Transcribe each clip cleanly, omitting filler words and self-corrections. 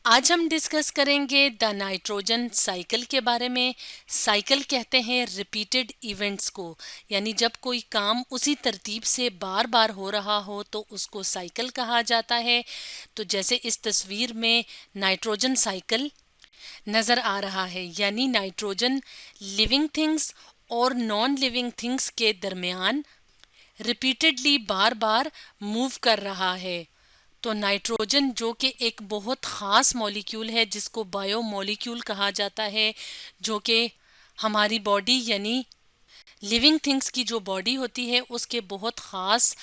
आज हम डिस्कस करेंगे द नाइट्रोजन साइकिल के बारे में। साइकिल कहते हैं रिपीटेड इवेंट्स को, यानी जब कोई काम उसी तरतीब से बार बार हो रहा हो तो उसको साइकिल कहा जाता है। तो जैसे इस तस्वीर में नाइट्रोजन साइकिल नज़र आ रहा है, यानी नाइट्रोजन लिविंग थिंग्स और नॉन लिविंग थिंग्स के दरमियान रिपीटेडली बार बार मूव कर रहा है। तो नाइट्रोजन जो कि एक बहुत ख़ास मॉलिक्यूल है जिसको बायो मॉलिक्यूल कहा जाता है, जो कि हमारी बॉडी यानी लिविंग थिंग्स की जो बॉडी होती है उसके बहुत ख़ास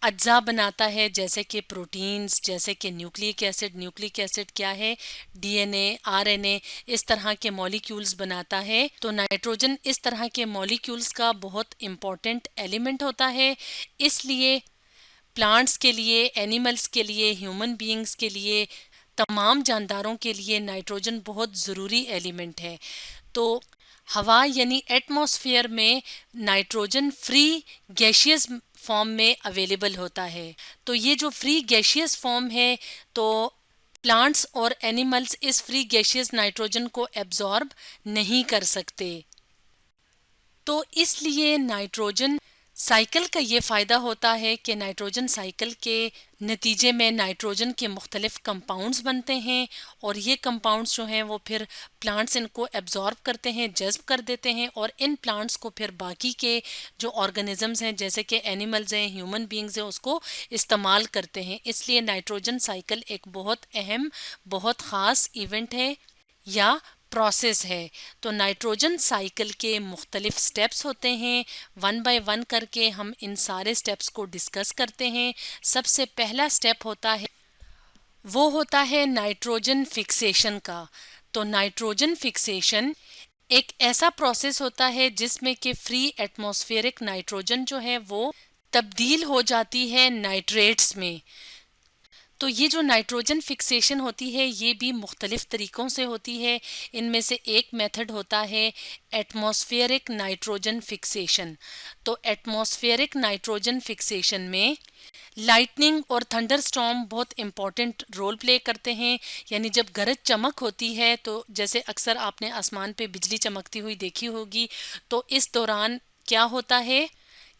अज्जा बनाता है, जैसे कि प्रोटीन्स, जैसे कि न्यूक्लिक एसिड क्या है, डीएनए, आरएनए, इस तरह के मॉलिक्यूल्स बनाता है। तो नाइट्रोजन इस तरह के मॉलिक्यूल्स का बहुत इम्पॉर्टेंट एलिमेंट होता है। इसलिए प्लांट्स के लिए, एनिमल्स के लिए, ह्यूमन बीइंग्स के लिए, तमाम जानदारों के लिए नाइट्रोजन बहुत ज़रूरी एलिमेंट है। तो हवा यानी एटमॉस्फेयर में नाइट्रोजन फ्री गैशियस फॉर्म में अवेलेबल होता है। तो ये जो फ्री गैशियस फॉर्म है, तो प्लांट्स और एनिमल्स इस फ्री गैशियस नाइट्रोजन को एब्जॉर्ब नहीं कर सकते। तो इसलिए नाइट्रोजन साइकिल का ये फ़ायदा होता है कि नाइट्रोजन साइकिल के नतीजे में नाइट्रोजन के मुख्तलिफ कंपाउंड्स बनते हैं, और ये कंपाउंड्स जो हैं वो फिर प्लांट्स इनको एब्जॉर्ब करते हैं, जज्ब कर देते हैं, और इन प्लांट्स को फिर बाकी के जो ऑर्गेनिजम्स हैं जैसे कि एनिमल्स हैं, ह्यूमन बींग्स हैं, उसको इस्तेमाल करते हैं। इसलिए नाइट्रोजन साइकिल एक बहुत अहम, बहुत ख़ास इवेंट है या प्रोसेस है। तो नाइट्रोजन साइकिल के मुख्तलिफ स्टेप्स होते हैं। वन बाय वन करके हम इन सारे स्टेप्स को डिस्कस करते हैं। सबसे पहला स्टेप होता है, वो होता है नाइट्रोजन फिक्सेशन का। तो नाइट्रोजन फिक्सेशन एक ऐसा प्रोसेस होता है जिसमें कि फ्री एटमॉस्फेरिक नाइट्रोजन जो है वो तब्दील हो जाती है नाइट्रेट्स में। तो ये जो नाइट्रोजन फिक्सेशन होती है ये भी मुख्तलिफ तरीक़ों से होती है। इनमें से एक मेथड होता है एटमॉस्फेरिक नाइट्रोजन फिक्सेशन। तो एटमॉस्फेरिक नाइट्रोजन फिक्सेशन में लाइटनिंग और थंडर स्टॉर्म बहुत इम्पॉर्टेंट रोल प्ले करते हैं। यानी जब गरज चमक होती है, तो जैसे अक्सर आपने आसमान पे बिजली चमकती हुई देखी होगी, तो इस दौरान क्या होता है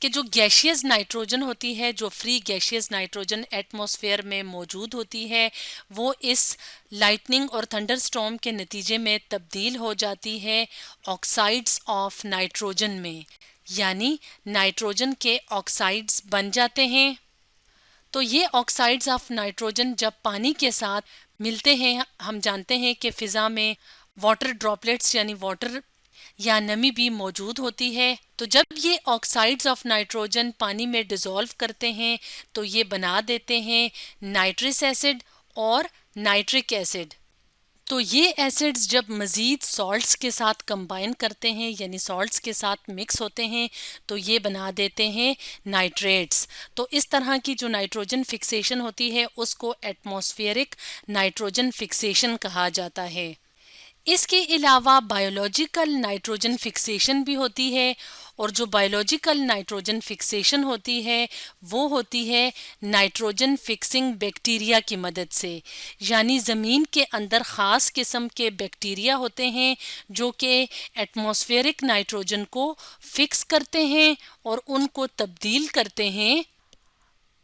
कि जो गैशियस नाइट्रोजन होती है, जो फ्री गैशियस नाइट्रोजन एटमॉस्फेयर में मौजूद होती है, वो इस लाइटनिंग और थंडर स्टॉर्म के नतीजे में तब्दील हो जाती है ऑक्साइड्स ऑफ नाइट्रोजन में, यानी नाइट्रोजन के ऑक्साइड्स बन जाते हैं। तो ये ऑक्साइड्स ऑफ नाइट्रोजन जब पानी के साथ मिलते हैं, हम जानते हैं कि फ़िज़ा में वाटर ड्रॉपलेट्स यानी वाटर या नमी भी मौजूद होती है। तो जब ये ऑक्साइड्स ऑफ नाइट्रोजन पानी में डिज़ोल्व करते हैं तो ये बना देते हैं नाइट्रिक एसिड और नाइट्रिक एसिड। तो ये एसिड्स जब मज़ीद सॉल्ट्स के साथ कंबाइन करते हैं, यानी सॉल्ट्स के साथ मिक्स होते हैं, तो ये बना देते हैं नाइट्रेट्स। तो इस तरह की जो नाइट्रोजन फिक्सेशन होती है उसको एटमॉस्फेरिक नाइट्रोजन फिक्सेशन कहा जाता है। इसके अलावा बायोलॉजिकल नाइट्रोजन फिक्सेशन भी होती है, और जो बायोलॉजिकल नाइट्रोजन फिक्सेशन होती है वो होती है नाइट्रोजन फिक्सिंग बैक्टीरिया की मदद से। यानी ज़मीन के अंदर ख़ास किस्म के बैक्टीरिया होते हैं जो कि एटमॉस्फेरिक नाइट्रोजन को फिक्स करते हैं और उनको तब्दील करते हैं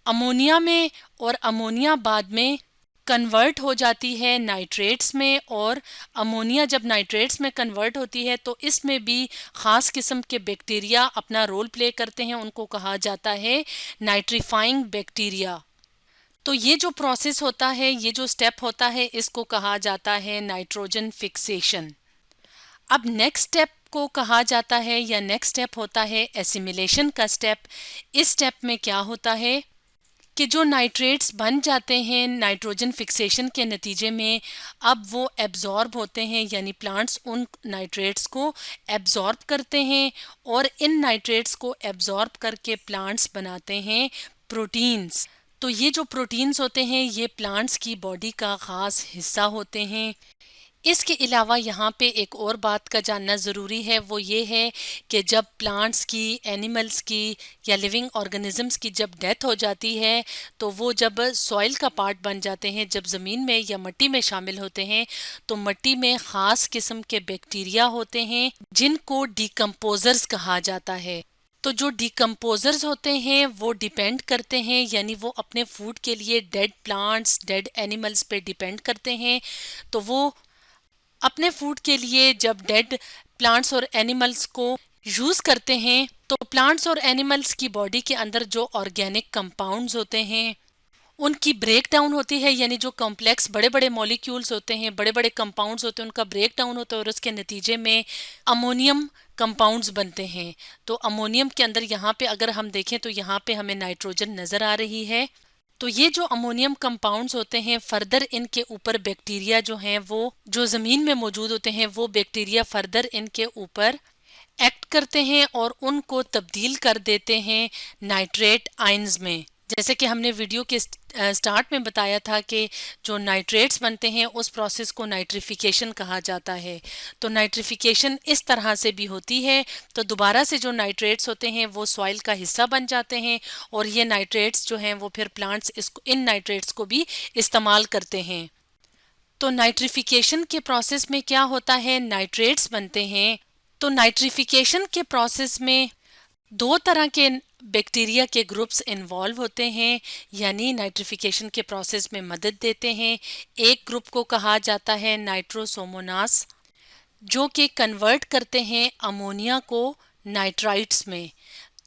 अमोनिया में, और अमोनिया बाद में कन्वर्ट हो जाती है नाइट्रेट्स में। और अमोनिया जब नाइट्रेट्स में कन्वर्ट होती है तो इसमें भी ख़ास किस्म के बैक्टीरिया अपना रोल प्ले करते हैं, उनको कहा जाता है नाइट्रीफाइंग बैक्टीरिया। तो ये जो प्रोसेस होता है, ये जो स्टेप होता है, इसको कहा जाता है नाइट्रोजन फिक्सेशन। अब नेक्स्ट स्टेप को कहा जाता है, या नेक्स्ट स्टेप होता है एसिमिलेशन का स्टेप। इस स्टेप में क्या होता है कि जो नाइट्रेट्स बन जाते हैं नाइट्रोजन फिक्सेशन के नतीजे में, अब वो एब्जॉर्ब होते हैं, यानी प्लांट्स उन नाइट्रेट्स को एब्जॉर्ब करते हैं, और इन नाइट्रेट्स को एब्जॉर्ब करके प्लांट्स बनाते हैं प्रोटीन्स। तो ये जो प्रोटीन्स होते हैं ये प्लांट्स की बॉडी का ख़ास हिस्सा होते हैं। इसके अलावा यहाँ पे एक और बात का जानना ज़रूरी है, वो ये है कि जब प्लांट्स की, एनिमल्स की या लिविंग ऑर्गेनिजम्स की जब डेथ हो जाती है तो वो जब सॉइल का पार्ट बन जाते हैं, जब ज़मीन में या मिट्टी में शामिल होते हैं तो मिट्टी में ख़ास किस्म के बैक्टीरिया होते हैं जिनको डिकम्पोजर्स कहा जाता है। तो जो डिकम्पोजर्स होते हैं वो डिपेंड करते हैं, यानी वो अपने फूड के लिए डेड प्लांट्स, डेड एनिमल्स पे डिपेंड करते हैं। तो वो अपने फूड के लिए जब डेड प्लांट्स और एनिमल्स को यूज करते हैं तो प्लांट्स और एनिमल्स की बॉडी के अंदर जो ऑर्गेनिक कंपाउंड्स होते हैं उनकी ब्रेक डाउन होती है, यानी जो कॉम्प्लेक्स बड़े बड़े मॉलिक्यूल्स होते हैं, बड़े बड़े कंपाउंड्स होते हैं, उनका ब्रेक डाउन होता है और उसके नतीजे में अमोनियम कंपाउंड्स बनते हैं। तो अमोनियम के अंदर यहाँ पे अगर हम देखें तो यहाँ पे हमें नाइट्रोजन नज़र आ रही है। तो ये जो अमोनियम कंपाउंड्स होते हैं, फर्दर इनके ऊपर बैक्टीरिया जो हैं वो जो ज़मीन में मौजूद होते हैं वो बैक्टीरिया फर्दर इनके ऊपर एक्ट करते हैं और उनको तब्दील कर देते हैं नाइट्रेट आयंस में। जैसे कि हमने वीडियो के स्टार्ट में बताया था कि जो नाइट्रेट्स बनते हैं उस प्रोसेस को नाइट्रिफिकेशन कहा जाता है। तो नाइट्रिफिकेशन इस तरह से भी होती है, तो दोबारा से जो नाइट्रेट्स होते हैं वो सॉइल का हिस्सा बन जाते हैं और ये नाइट्रेट्स जो हैं वो फिर प्लांट्स इसको इन नाइट्रेट्स को भी इस्तेमाल करते हैं। तो नाइट्रिफिकेशन के प्रोसेस में क्या होता है, नाइट्रेट्स बनते हैं। तो नाइट्रिफिकेशन के प्रोसेस में दो तरह के बैक्टीरिया के ग्रुप्स इन्वॉल्व होते हैं, यानी नाइट्रिफिकेशन के प्रोसेस में मदद देते हैं। एक ग्रुप को कहा जाता है नाइट्रोसोमोनास, जो कि कन्वर्ट करते हैं अमोनिया को नाइट्राइट्स में।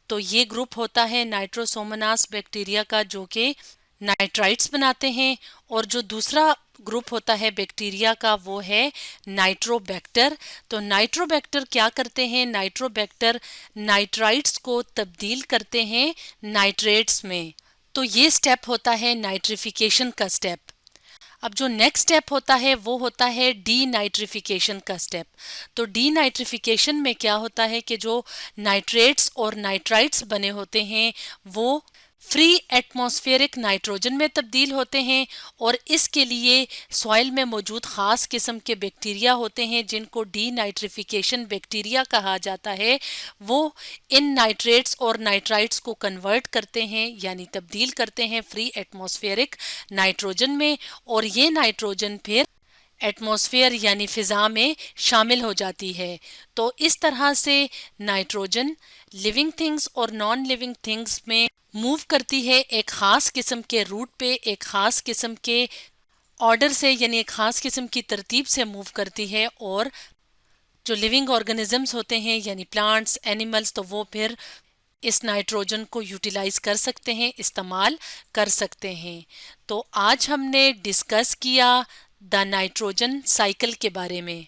तो ये ग्रुप होता है नाइट्रोसोमोनास बैक्टीरिया का जो कि नाइट्राइट्स बनाते हैं। और जो दूसरा ग्रुप होता है बैक्टीरिया का वो है नाइट्रोबैक्टर। तो नाइट्रोबैक्टर क्या करते हैं, नाइट्रोबैक्टर नाइट्राइट्स को तब्दील करते हैं नाइट्रेट्स में। तो ये स्टेप होता है नाइट्रिफिकेशन का स्टेप। अब जो नेक्स्ट स्टेप होता है वो होता है डीनाइट्रिफिकेशन का स्टेप। तो डीनाइट्रिफिकेशन में क्या होता है कि जो नाइट्रेट्स और नाइट्राइट्स बने होते हैं वो फ्री एटमॉस्फेरिक नाइट्रोजन में तब्दील होते हैं और इसके लिए सॉइल में मौजूद ख़ास किस्म के बैक्टीरिया होते हैं जिनको डीनाइट्रिफिकेशन बैक्टीरिया कहा जाता है। वो इन नाइट्रेट्स और नाइट्राइट्स को कन्वर्ट करते हैं यानी तब्दील करते हैं फ्री एटमॉस्फेरिक नाइट्रोजन में, और ये नाइट्रोजन फिर एटमॉस्फेयर यानी फिज़ा में शामिल हो जाती है। तो इस तरह से नाइट्रोजन लिविंग थिंग्स और नॉन लिविंग थिंग्स में मूव करती है एक ख़ास किस्म के रूट पे, एक ख़ास किस्म के ऑर्डर से, यानी एक ख़ास किस्म की तरतीब से मूव करती है। और जो लिविंग ऑर्गेनिजम्स होते हैं यानी प्लांट्स, एनिमल्स, तो वो फिर इस नाइट्रोजन को यूटिलाइज कर सकते हैं, इस्तेमाल कर सकते हैं। तो आज हमने डिस्कस किया द नाइट्रोजन साइकिल के बारे में।